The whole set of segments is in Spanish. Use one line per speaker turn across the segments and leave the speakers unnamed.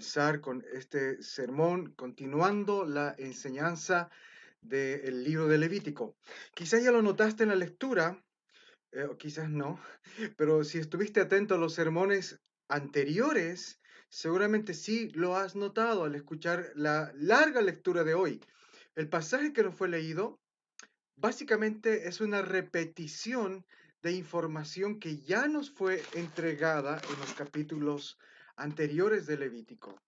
comenzar con este sermón, continuando la enseñanza del libro de Levítico. Quizás ya lo notaste en la lectura, o quizás no, pero si estuviste atento a los sermones anteriores, seguramente sí lo has notado al escuchar la larga lectura de hoy. El pasaje que nos fue leído básicamente es una repetición de información que ya nos fue entregada en los capítulos anteriores de Levítico.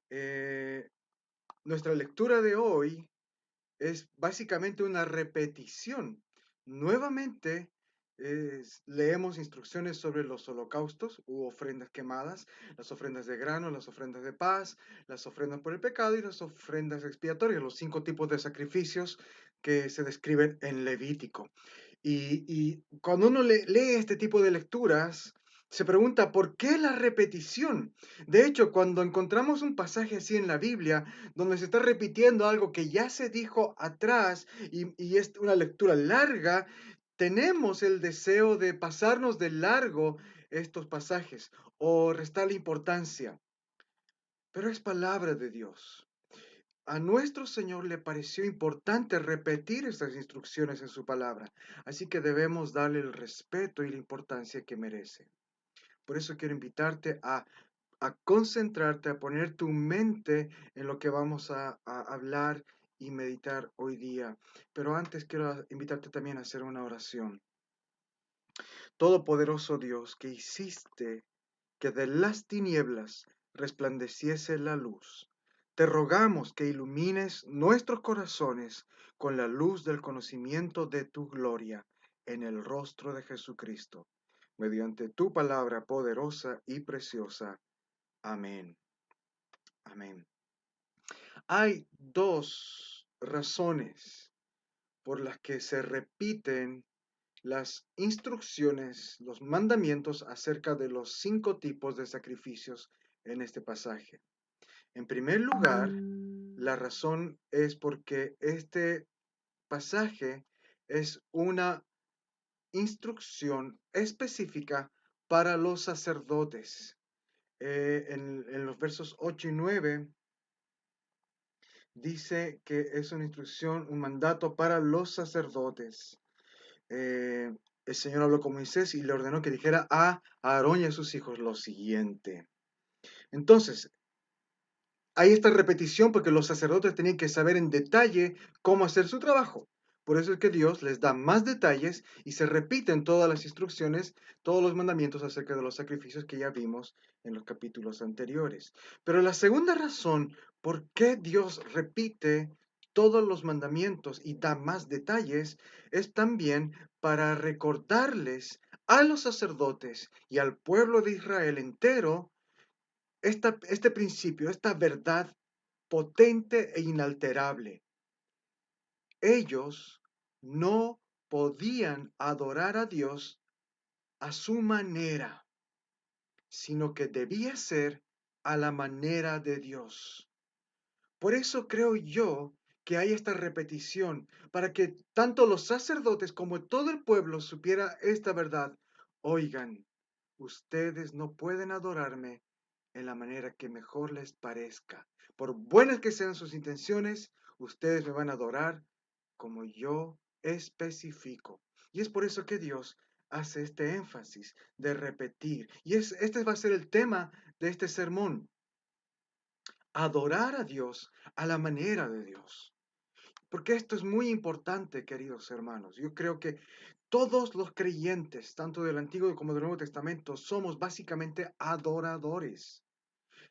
Eh, Nuestra lectura de hoy es básicamente una repetición. Nuevamente leemos instrucciones sobre los holocaustos u ofrendas quemadas, las ofrendas de grano, las ofrendas de paz, las ofrendas por el pecado y las ofrendas expiatorias, los 5 tipos de sacrificios que se describen en Levítico. Y cuando uno lee este tipo de lecturas, se pregunta, ¿por qué la repetición? De hecho, cuando encontramos un pasaje así en la Biblia, donde se está repitiendo algo que ya se dijo atrás y es una lectura larga, tenemos el deseo de pasarnos de largo estos pasajes o restarle importancia. Pero es palabra de Dios. A nuestro Señor le pareció importante repetir estas instrucciones en su palabra, así que debemos darle el respeto y la importancia que merece. Por eso quiero invitarte a concentrarte, a poner tu mente en lo que vamos a hablar y meditar hoy día. Pero antes quiero invitarte también a hacer una oración. Todopoderoso Dios, que hiciste que de las tinieblas resplandeciese la luz, te rogamos que ilumines nuestros corazones con la luz del conocimiento de tu gloria en el rostro de Jesucristo, mediante tu palabra poderosa y preciosa. Amén. Amén. Hay dos razones por las que se repiten las instrucciones, los mandamientos acerca de los 5 tipos de sacrificios en este pasaje. En primer lugar, la razón es porque este pasaje es una instrucción específica para los sacerdotes. En los versos 8 y 9 dice que es una instrucción, un mandato para los sacerdotes. El Señor habló con Moisés y le ordenó que dijera a Aarón y a sus hijos lo siguiente. Entonces, hay esta repetición porque los sacerdotes tenían que saber en detalle cómo hacer su trabajo. Por eso es que Dios les da más detalles y se repiten todas las instrucciones, todos los mandamientos acerca de los sacrificios que ya vimos en los capítulos anteriores. Pero la segunda razón por qué Dios repite todos los mandamientos y da más detalles es también para recordarles a los sacerdotes y al pueblo de Israel entero este principio, esta verdad potente e inalterable. Ellos no podían adorar a Dios a su manera, sino que debía ser a la manera de Dios. Por eso creo yo que hay esta repetición, para que tanto los sacerdotes como todo el pueblo supiera esta verdad. Oigan, ustedes no pueden adorarme en la manera que mejor les parezca. Por buenas que sean sus intenciones, ustedes me van a adorar como yo especifico. Y es por eso que Dios hace este énfasis de repetir. Y este va a ser el tema de este sermón. Adorar a Dios a la manera de Dios. Porque esto es muy importante, queridos hermanos. Yo creo que todos los creyentes, tanto del Antiguo como del Nuevo Testamento, somos básicamente adoradores.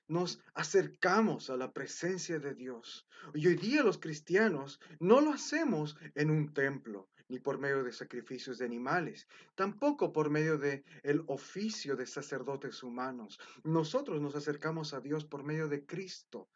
Nos acercamos a la presencia de Dios. Y hoy día los cristianos no lo hacemos en un templo, ni por medio de sacrificios de animales, tampoco por medio de el oficio de sacerdotes humanos. Nosotros nos acercamos a Dios por medio de Cristo.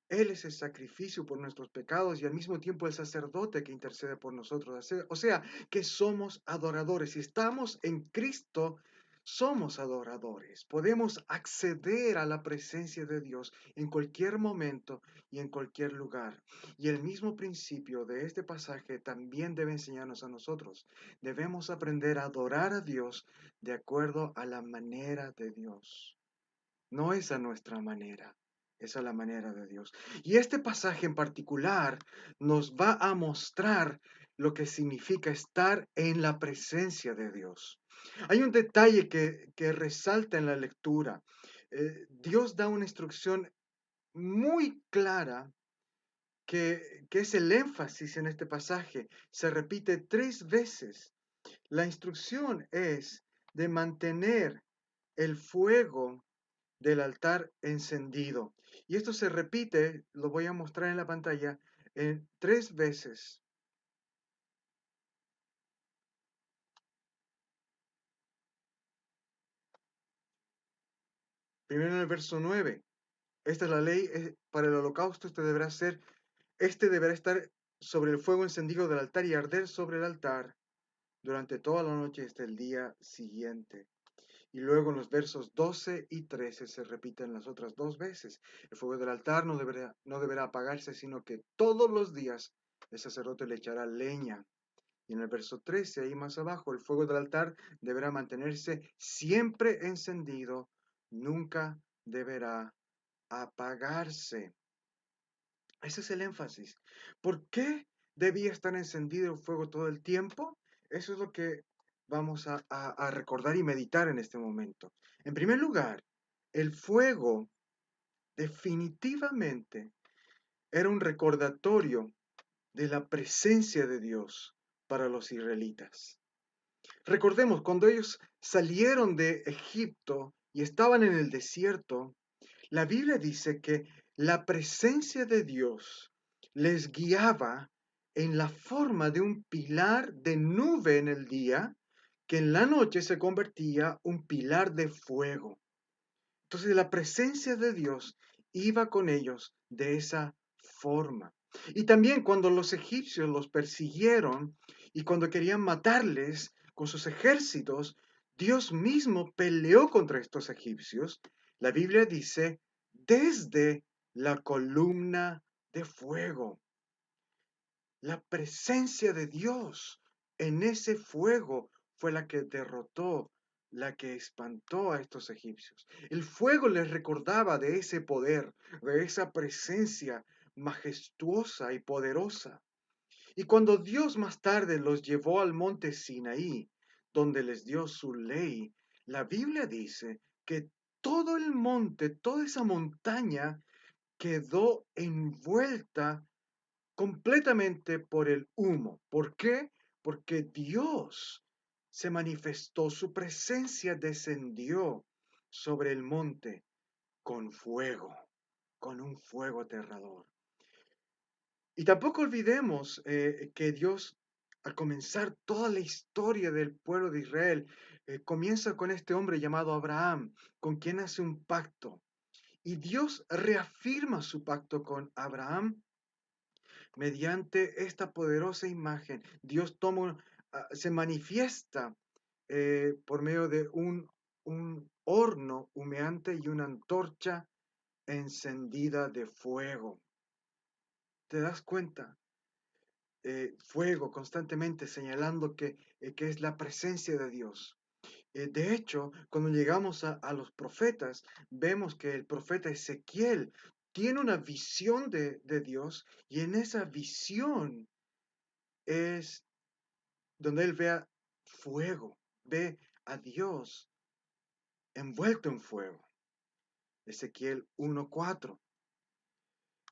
Él es el sacrificio por nuestros pecados y al mismo tiempo el sacerdote que intercede por nosotros. O sea, que somos adoradores. Si estamos en Cristo, somos adoradores. Podemos acceder a la presencia de Dios en cualquier momento y en cualquier lugar. Y el mismo principio de este pasaje también debe enseñarnos a nosotros. Debemos aprender a adorar a Dios de acuerdo a la manera de Dios. No es a nuestra manera, es a la manera de Dios. Y este pasaje en particular nos va a mostrar lo que significa estar en la presencia de Dios. Hay un detalle que resalta en la lectura. Dios da una instrucción muy clara que es el énfasis en este pasaje. Se repite 3 veces. La instrucción es de mantener el fuego del altar encendido. Y esto se repite, lo voy a mostrar en la pantalla, en 3 veces. Primero en el verso 9. Esta es la ley para el holocausto. Este deberá estar sobre el fuego encendido del altar y arder sobre el altar durante toda la noche hasta el día siguiente. Y luego en los versos 12 y 13 se repiten las otras 2 veces. El fuego del altar no deberá apagarse, sino que todos los días el sacerdote le echará leña. Y en el verso 13, ahí más abajo, el fuego del altar deberá mantenerse siempre encendido, nunca deberá apagarse. Ese es el énfasis. ¿Por qué debía estar encendido el fuego todo el tiempo? Eso es lo que vamos a recordar y meditar en este momento. En primer lugar, el fuego definitivamente era un recordatorio de la presencia de Dios para los israelitas. Recordemos, cuando ellos salieron de Egipto y estaban en el desierto, la Biblia dice que la presencia de Dios les guiaba en la forma de un pilar de nube en el día, que en la noche se convertía un pilar de fuego. Entonces la presencia de Dios iba con ellos de esa forma. Y también cuando los egipcios los persiguieron y cuando querían matarles con sus ejércitos, Dios mismo peleó contra estos egipcios. La Biblia dice, desde la columna de fuego. La presencia de Dios en ese fuego fue la que derrotó, la que espantó a estos egipcios. El fuego les recordaba de ese poder, de esa presencia majestuosa y poderosa. Y cuando Dios más tarde los llevó al monte Sinaí, donde les dio su ley, la Biblia dice que todo el monte, toda esa montaña quedó envuelta completamente por el humo. ¿Por qué? Porque Dios se manifestó, su presencia descendió sobre el monte con fuego, con un fuego aterrador. Y tampoco olvidemos que Dios, al comenzar toda la historia del pueblo de Israel, comienza con este hombre llamado Abraham, con quien hace un pacto. Y Dios reafirma su pacto con Abraham mediante esta poderosa imagen. Dios se manifiesta por medio de un horno humeante y una antorcha encendida de fuego. ¿Te das cuenta? Fuego constantemente señalando que es la presencia de Dios. De hecho, cuando llegamos a los profetas, vemos que el profeta Ezequiel tiene una visión de Dios y en esa visión es donde él vea fuego, ve a Dios envuelto en fuego. Ezequiel 1:4.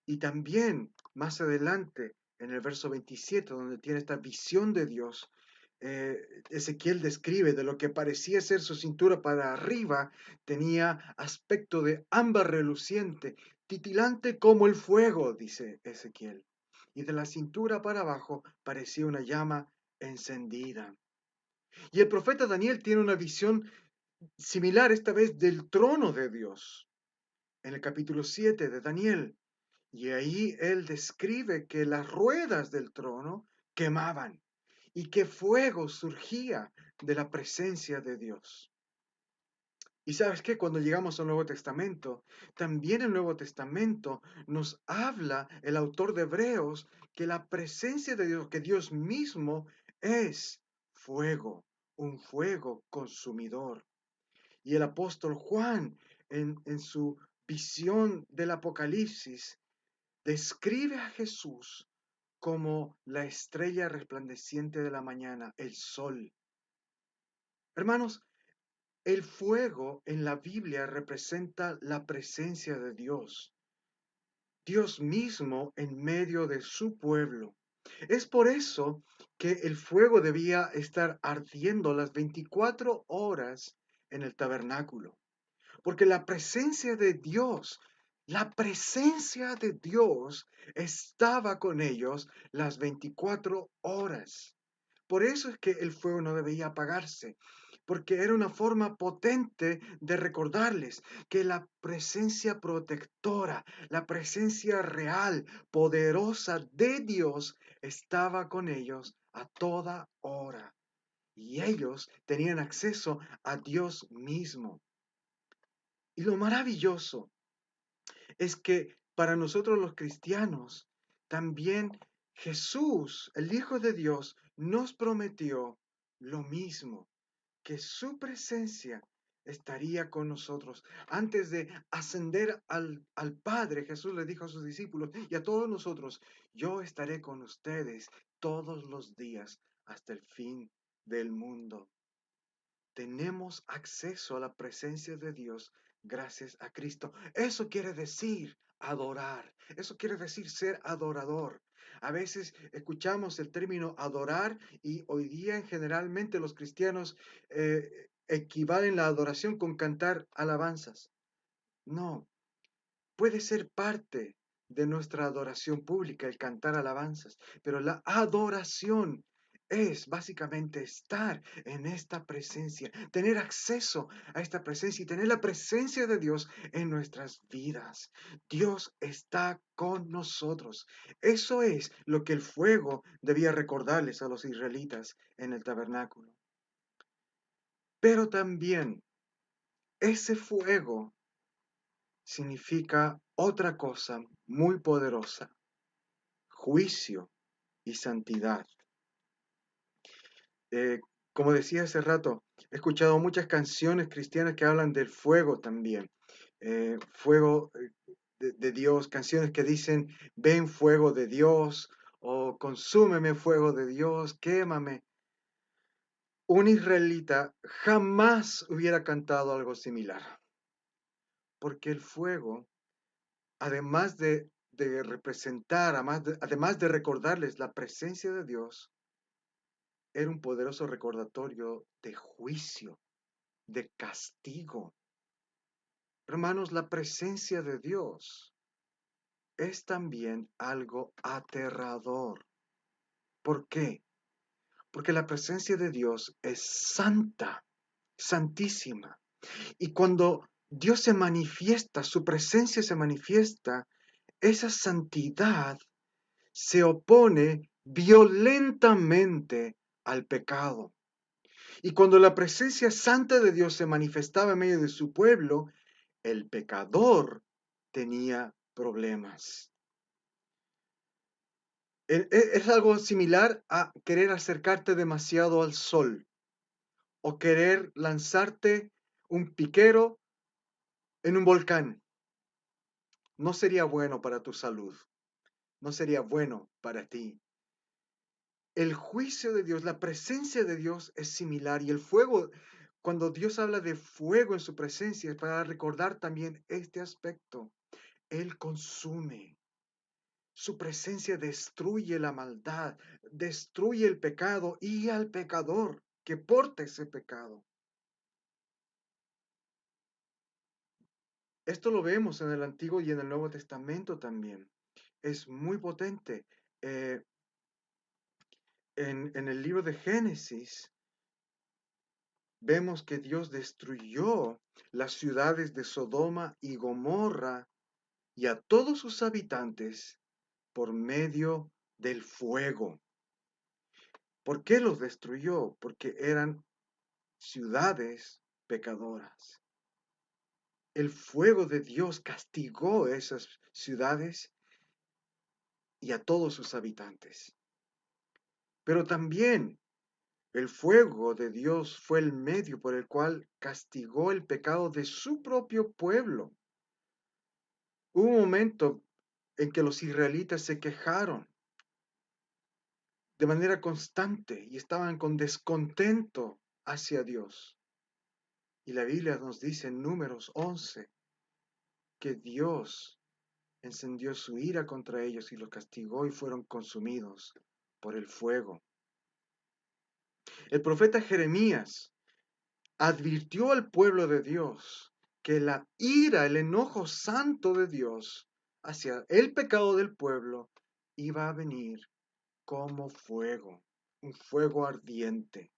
Y también más adelante, en el verso 27, donde tiene esta visión de Dios, Ezequiel describe de lo que parecía ser su cintura para arriba, tenía aspecto de ámbar reluciente, titilante como el fuego, dice Ezequiel. Y de la cintura para abajo parecía una llama encendida. Y el profeta Daniel tiene una visión similar, esta vez del trono de Dios, en el capítulo 7 de Daniel. Y ahí él describe que las ruedas del trono quemaban y que fuego surgía de la presencia de Dios. Y sabes qué, cuando llegamos al Nuevo Testamento, también el Nuevo Testamento nos habla el autor de Hebreos que la presencia de Dios, que Dios mismo es fuego, un fuego consumidor. Y el apóstol Juan en su visión del Apocalipsis, describe a Jesús como la estrella resplandeciente de la mañana, el sol. Hermanos, el fuego en la Biblia representa la presencia de Dios, Dios mismo en medio de su pueblo. Es por eso que el fuego debía estar ardiendo las 24 horas en el tabernáculo, porque la presencia de Dios estaba con ellos las 24 horas. Por eso es que el fuego no debía apagarse, porque era una forma potente de recordarles que la presencia protectora, la presencia real, poderosa de Dios estaba con ellos a toda hora. Y ellos tenían acceso a Dios mismo. Y lo maravilloso es que para nosotros los cristianos, también Jesús, el Hijo de Dios, nos prometió lo mismo, que su presencia estaría con nosotros. Antes de ascender al Padre, Jesús le dijo a sus discípulos y a todos nosotros, yo estaré con ustedes todos los días hasta el fin del mundo. Tenemos acceso a la presencia de Dios gracias a Cristo. Eso quiere decir adorar. Eso quiere decir ser adorador. A veces escuchamos el término adorar y hoy día generalmente los cristianos equivalen la adoración con cantar alabanzas. No, puede ser parte de nuestra adoración pública el cantar alabanzas, pero la adoración es básicamente estar en esta presencia, tener acceso a esta presencia y tener la presencia de Dios en nuestras vidas. Dios está con nosotros. Eso es lo que el fuego debía recordarles a los israelitas en el tabernáculo. Pero también ese fuego significa otra cosa muy poderosa: juicio y santidad. Eh, Como decía hace rato, he escuchado muchas canciones cristianas que hablan del fuego también. Fuego de Dios, canciones que dicen, ven fuego de Dios, o consúmeme fuego de Dios, quémame. Un israelita jamás hubiera cantado algo similar, porque el fuego, además de representar, además de recordarles la presencia de Dios, era un poderoso recordatorio de juicio, de castigo. Hermanos, la presencia de Dios es también algo aterrador. ¿Por qué? Porque la presencia de Dios es santa, santísima. Y cuando Dios se manifiesta, su presencia se manifiesta, esa santidad se opone violentamente al pecado. Y cuando la presencia santa de Dios se manifestaba en medio de su pueblo, el pecador tenía problemas. Es algo similar a querer acercarte demasiado al sol o querer lanzarte un piquero en un volcán. No sería bueno para tu salud, no sería bueno para ti. El juicio de Dios, la presencia de Dios es similar, y el fuego, cuando Dios habla de fuego en su presencia, es para recordar también este aspecto. Él consume. Su presencia destruye la maldad, destruye el pecado y al pecador que porta ese pecado. Esto lo vemos en el Antiguo y en el Nuevo Testamento también. Es muy potente. Eh, en el libro de Génesis vemos que Dios destruyó las ciudades de Sodoma y Gomorra y a todos sus habitantes por medio del fuego. ¿Por qué los destruyó? Porque eran ciudades pecadoras. El fuego de Dios castigó esas ciudades y a todos sus habitantes. Pero también El fuego de Dios fue el medio por el cual castigó el pecado de su propio pueblo. Hubo un momento en que los israelitas se quejaron de manera constante y estaban con descontento hacia Dios. Y la Biblia nos dice en Números 11 que Dios encendió su ira contra ellos y los castigó y fueron consumidos por el fuego. El profeta Jeremías advirtió al pueblo de Dios que la ira, el enojo santo de Dios hacia el pecado del pueblo iba a venir como fuego, un fuego ardiente.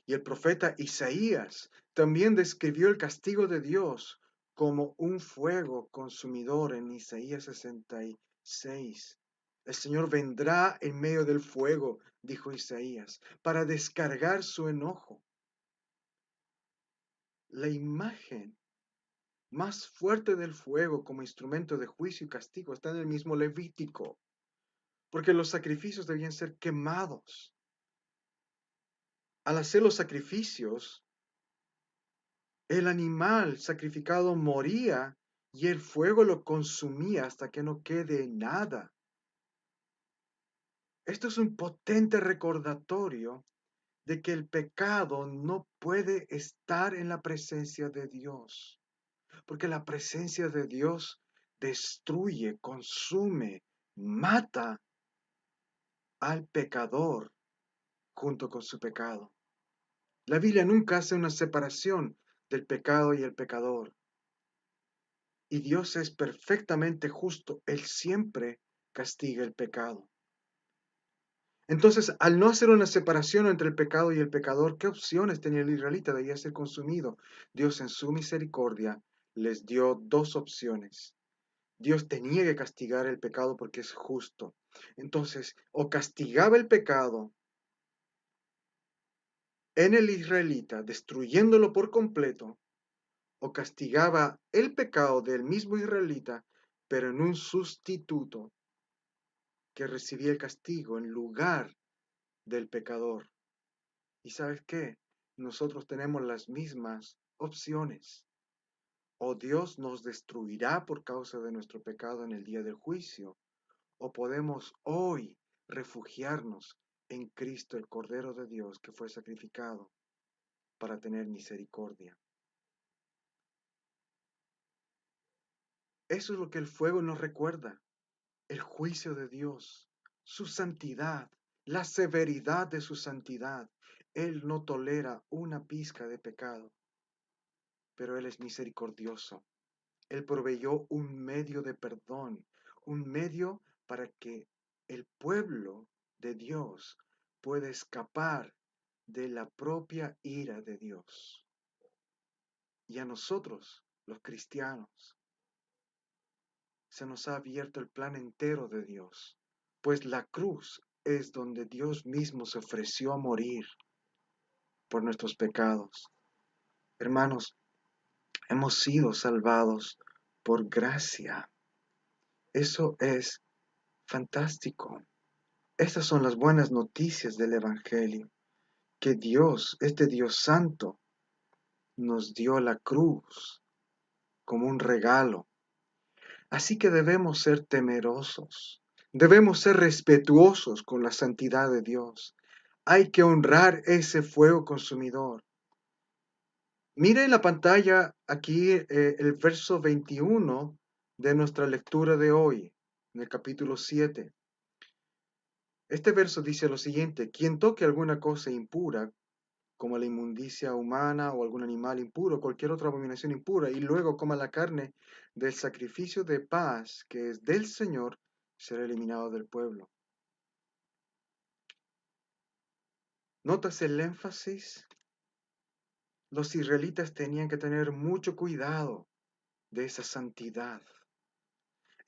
Y el profeta Isaías también describió el castigo de Dios como un fuego consumidor en Isaías 66. El Señor vendrá en medio del fuego, dijo Isaías, para descargar su enojo. La imagen más fuerte del fuego como instrumento de juicio y castigo está en el mismo Levítico, porque los sacrificios debían ser quemados. Al hacer los sacrificios, el animal sacrificado moría y el fuego lo consumía hasta que no quede nada. Esto es un potente recordatorio de que el pecado no puede estar en la presencia de Dios, porque la presencia de Dios destruye, consume, mata al pecador junto con su pecado. La Biblia nunca hace una separación del pecado y el pecador. Y Dios es perfectamente justo. Él siempre castiga el pecado. Entonces, al no hacer una separación entre el pecado y el pecador, ¿qué opciones tenía el israelita? Debía ser consumido. Dios en su misericordia les dio dos opciones. Dios tenía que castigar el pecado porque es justo. Entonces, o castigaba el pecado en el israelita, destruyéndolo por completo, o castigaba el pecado del mismo israelita, pero en un sustituto que recibía el castigo en lugar del pecador. ¿Y sabes qué? Nosotros tenemos las mismas opciones. O Dios nos destruirá por causa de nuestro pecado en el día del juicio, o podemos hoy refugiarnos en Cristo, el Cordero de Dios, que fue sacrificado para tener misericordia. Eso es lo que el fuego nos recuerda, el juicio de Dios, su santidad, la severidad de su santidad. Él no tolera una pizca de pecado, pero Él es misericordioso. Él proveyó un medio de perdón, un medio para que el pueblo de Dios pueda escapar de la propia ira de Dios. Y a nosotros, los cristianos, se nos ha abierto el plan entero de Dios, pues la cruz es donde Dios mismo se ofreció a morir por nuestros pecados. Hermanos, hemos sido salvados por gracia. Eso es fantástico. Estas son las buenas noticias del Evangelio, que Dios, este Dios santo, nos dio la cruz como un regalo. Así que debemos ser temerosos, debemos ser respetuosos con la santidad de Dios. Hay que honrar ese fuego consumidor. Mire en la pantalla aquí el verso 21 de nuestra lectura de hoy, en el capítulo 7. Este verso dice lo siguiente: quien toque alguna cosa impura, como la inmundicia humana o algún animal impuro, cualquier otra abominación impura, y luego coma la carne del sacrificio de paz que es del Señor, será eliminado del pueblo. ¿Notas el énfasis? Los israelitas tenían que tener mucho cuidado de esa santidad.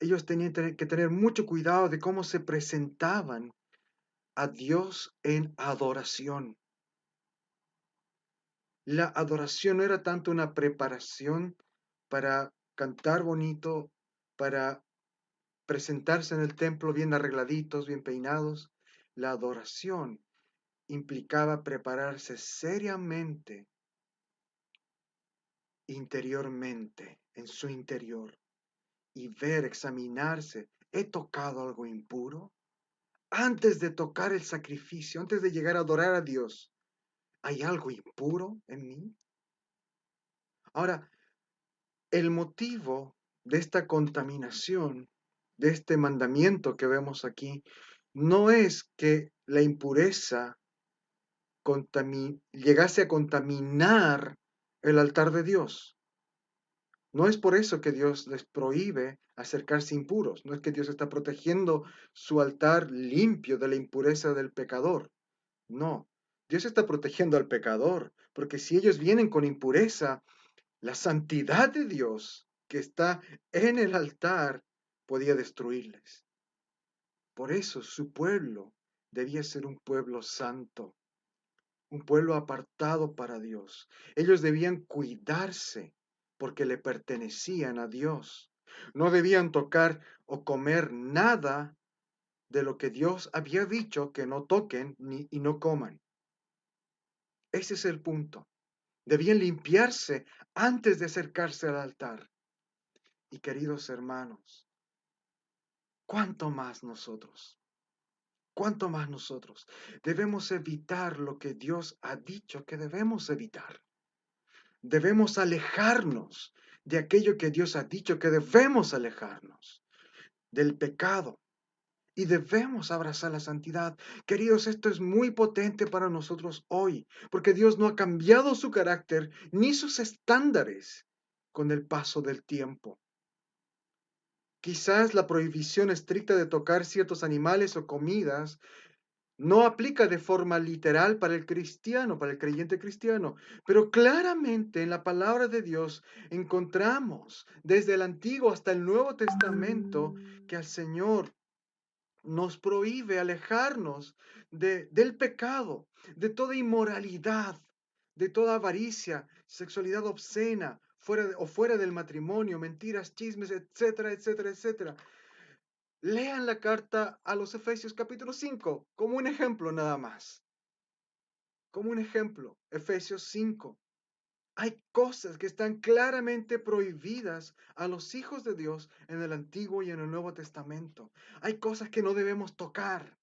Ellos tenían que tener mucho cuidado de cómo se presentaban a Dios en adoración. La adoración no era tanto una preparación para cantar bonito, para presentarse en el templo bien arregladitos, bien peinados. La adoración implicaba prepararse seriamente, interiormente, en su interior, y ver, examinarse, ¿he tocado algo impuro? Antes de tocar el sacrificio, antes de llegar a adorar a Dios, ¿hay algo impuro en mí? Ahora, el motivo de esta contaminación, de este mandamiento que vemos aquí, no es que la impureza llegase a contaminar el altar de Dios. No es por eso que Dios les prohíbe acercarse impuros. No es que Dios está protegiendo su altar limpio de la impureza del pecador. No, Dios está protegiendo al pecador, porque si ellos vienen con impureza, la santidad de Dios que está en el altar podía destruirles. Por eso su pueblo debía ser un pueblo santo, un pueblo apartado para Dios. Ellos debían cuidarse porque le pertenecían a Dios. No debían tocar o comer nada de lo que Dios había dicho que no toquen y no coman. Ese es el punto. Debían limpiarse antes de acercarse al altar. Y queridos hermanos, ¿cuánto más nosotros? ¿Cuánto más nosotros? Debemos evitar lo que Dios ha dicho que debemos evitar. Debemos alejarnos de aquello que Dios ha dicho que debemos alejarnos, del pecado. Y debemos abrazar la santidad. Queridos, esto es muy potente para nosotros hoy, porque Dios no ha cambiado su carácter ni sus estándares con el paso del tiempo. Quizás la prohibición estricta de tocar ciertos animales o comidas no aplica de forma literal para el cristiano, para el creyente cristiano, pero claramente en la palabra de Dios encontramos desde el Antiguo hasta el Nuevo Testamento que al Señor nos prohíbe alejarnos del pecado, de toda inmoralidad, de toda avaricia, sexualidad obscena, fuera del matrimonio, mentiras, chismes, etcétera, etcétera, etcétera. Lean la carta a los Efesios capítulo 5 como un ejemplo nada más. Como un ejemplo, Efesios 5. Hay cosas que están claramente prohibidas a los hijos de Dios en el Antiguo y en el Nuevo Testamento. Hay cosas que no debemos tocar.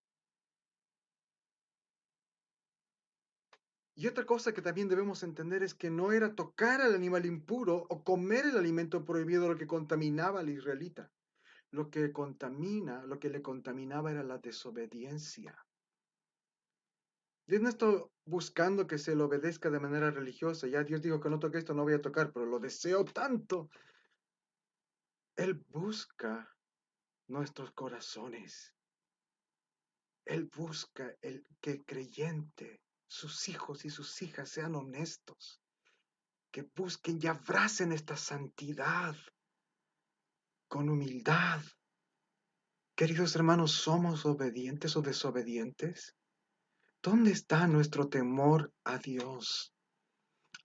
Y otra cosa que también debemos entender es que no era tocar al animal impuro o comer el alimento prohibido lo que contaminaba al israelita. Lo que le contaminaba era la desobediencia. Dios no está buscando que se le obedezca de manera religiosa. Ya Dios dijo que no toque esto, no voy a tocar, pero lo deseo tanto. Él busca nuestros corazones. Él busca que el creyente, sus hijos y sus hijas sean honestos, que busquen y abracen esta santidad con humildad. Queridos hermanos, ¿somos obedientes o desobedientes? ¿Dónde está nuestro temor a Dios,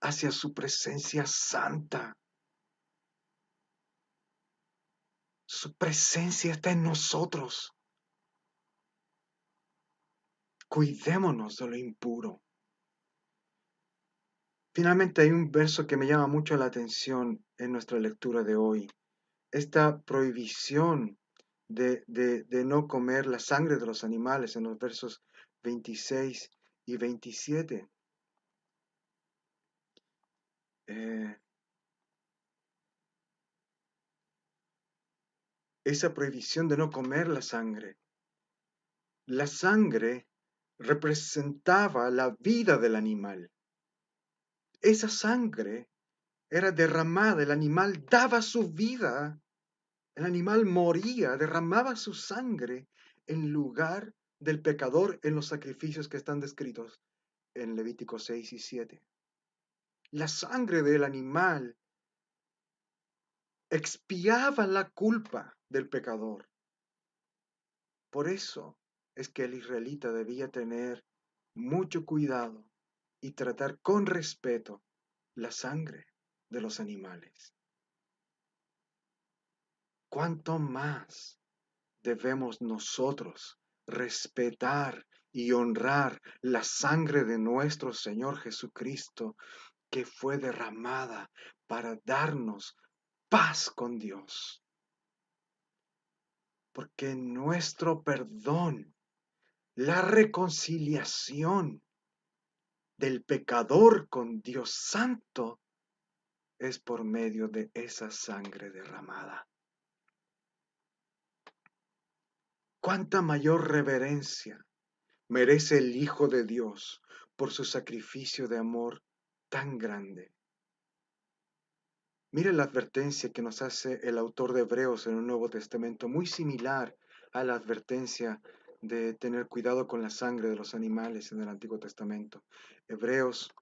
hacia su presencia santa? Su presencia está en nosotros. Cuidémonos de lo impuro. Finalmente hay un verso que me llama mucho la atención en nuestra lectura de hoy. Esta prohibición de no comer la sangre de los animales en los versos 26 y 27. Esa prohibición de no comer la sangre. La sangre representaba la vida del animal. Esa sangre era derramada, el animal daba su vida, el animal moría, derramaba su sangre en lugar del pecador en los sacrificios que están descritos en Levítico 6 y 7. La sangre del animal expiaba la culpa del pecador. Por eso es que el israelita debía tener mucho cuidado y tratar con respeto la sangre de los animales. ¿Cuánto más debemos nosotros respetar y honrar la sangre de nuestro Señor Jesucristo, que fue derramada para darnos paz con Dios. Porque nuestro perdón, la reconciliación del pecador con Dios Santo, es por medio de esa sangre derramada. ¿Cuánta mayor reverencia merece el Hijo de Dios por su sacrificio de amor tan grande? Mire la advertencia que nos hace el autor de Hebreos en el Nuevo Testamento, muy similar a la advertencia de tener cuidado con la sangre de los animales en el Antiguo Testamento. Hebreos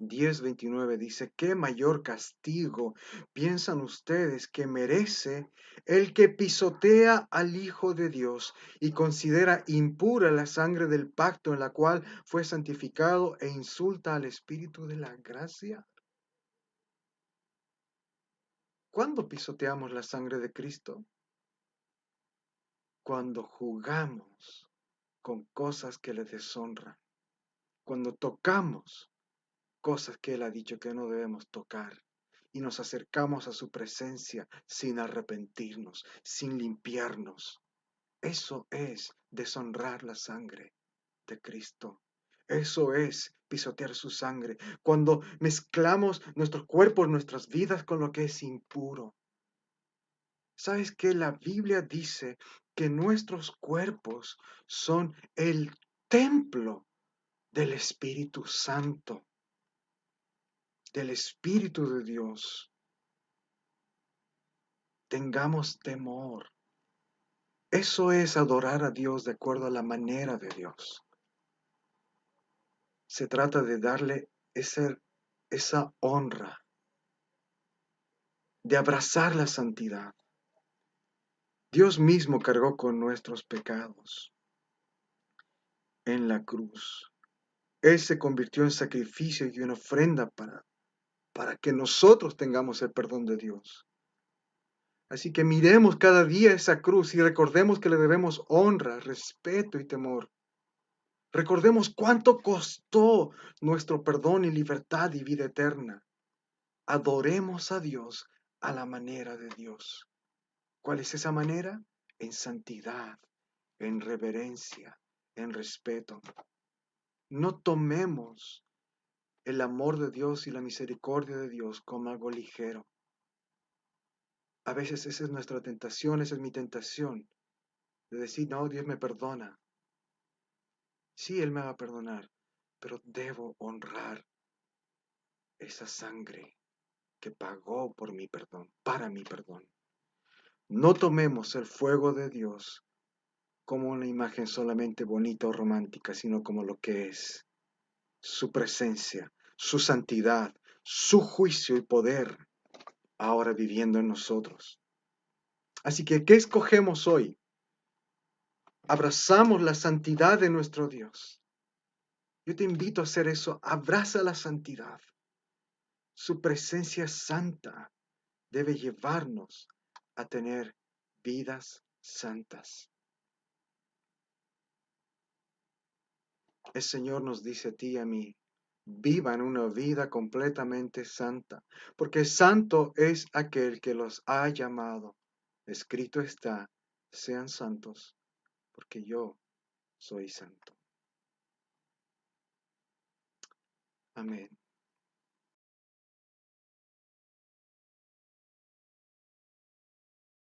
10:29 dice: ¿qué mayor castigo piensan ustedes que merece el que pisotea al Hijo de Dios y considera impura la sangre del pacto en la cual fue santificado e insulta al Espíritu de la gracia? ¿Cuándo pisoteamos la sangre de Cristo? Cuando jugamos con cosas que le deshonran, cuando tocamos cosas que Él ha dicho que no debemos tocar y nos acercamos a su presencia sin arrepentirnos, sin limpiarnos. Eso es deshonrar la sangre de Cristo. Eso es pisotear su sangre. Cuando mezclamos nuestros cuerpos, nuestras vidas con lo que es impuro. ¿Sabes qué? La Biblia dice que nuestros cuerpos son el templo del Espíritu Santo, del Espíritu de Dios. Tengamos temor. Eso es adorar a Dios de acuerdo a la manera de Dios. Se trata de darle esa honra, de abrazar la santidad. Dios mismo cargó con nuestros pecados en la cruz. Él se convirtió en sacrificio y en ofrenda para que nosotros tengamos el perdón de Dios. Así que miremos cada día esa cruz y recordemos que le debemos honra, respeto y temor. Recordemos cuánto costó nuestro perdón y libertad y vida eterna. Adoremos a Dios a la manera de Dios. ¿Cuál es esa manera? En santidad, en reverencia, en respeto. No tomemos el amor de Dios y la misericordia de Dios como algo ligero. A veces esa es nuestra tentación, esa es mi tentación, de decir: no, Dios me perdona. Sí, Él me va a perdonar, pero debo honrar esa sangre que pagó por mi perdón, para mi perdón. No tomemos el fuego de Dios como una imagen solamente bonita o romántica, sino como lo que es: su presencia, su santidad, su juicio y poder ahora viviendo en nosotros. Así que, ¿qué escogemos hoy? Abrazamos la santidad de nuestro Dios. Yo te invito a hacer eso. Abraza la santidad. Su presencia santa debe llevarnos a tener vidas santas. El Señor nos dice a ti y a mí: vivan una vida completamente santa, porque santo es aquel que los ha llamado. Escrito está: sean santos, porque yo soy santo. Amén.